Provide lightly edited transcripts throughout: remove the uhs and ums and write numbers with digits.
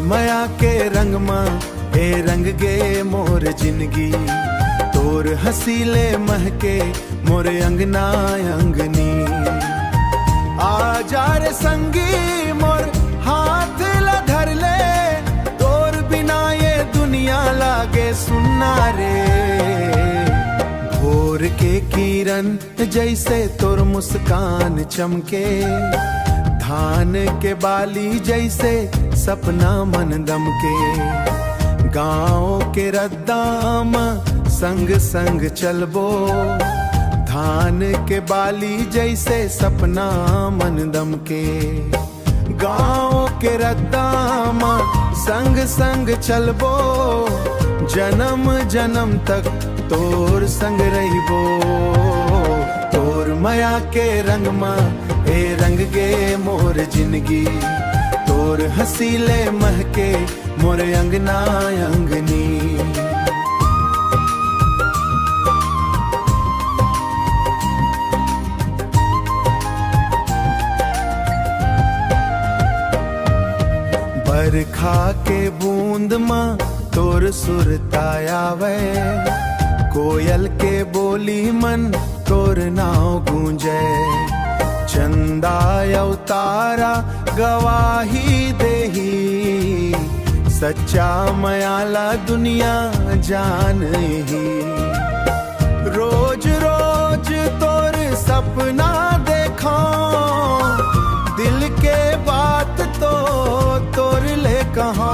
माया के रंग मां ए रंग गे मोर जिंदगी, तोर हसीले महके मोर अंगना अंगनी। आ जा रे संगी मोर हाथ ला धर ले, तोर बिना ये दुनिया लागे सुन्ना रे। भोर के किरण जैसे तोर मुस्कान चमके, धान के बाली जैसे सपना मन दम के। गाँव के रद्दाम संग संग चलबो, धान के बाली जैसे सपना मन दम के। गाँव के रद्दाम संग संग चलबो, जन्म जन्म तक तोर संग रहिबो। तोर माया के रंग मां ए रंग गे मोर जिंदगी, तोर हसीले महके मोर अंगना अंगनी। बरखा के बूंद मां तोर सुरतायावे, कोयल के बोली मन तोर नाव गूंजे। चंदा अवतारा गवाही देही, सच्चा मयाला दुनिया जान ही। रोज रोज तोर सपना देखो, दिल के बात तो तोर ले कहो।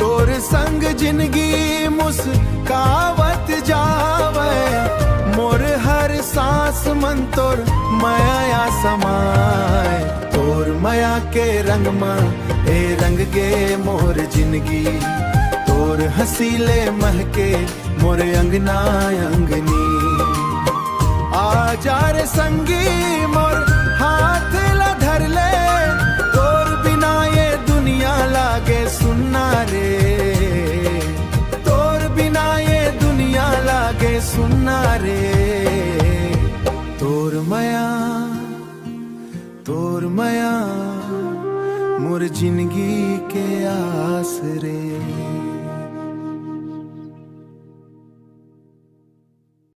तोर संग जिंदगी मुस्कावत जावे, मोर हर सांस मन तोर माया समाए। तोर माया के रंग मां ए रंग गे मोर जिंदगी, तोर हसीले महके मोर अंगना अंगनी। आ जा रे संगी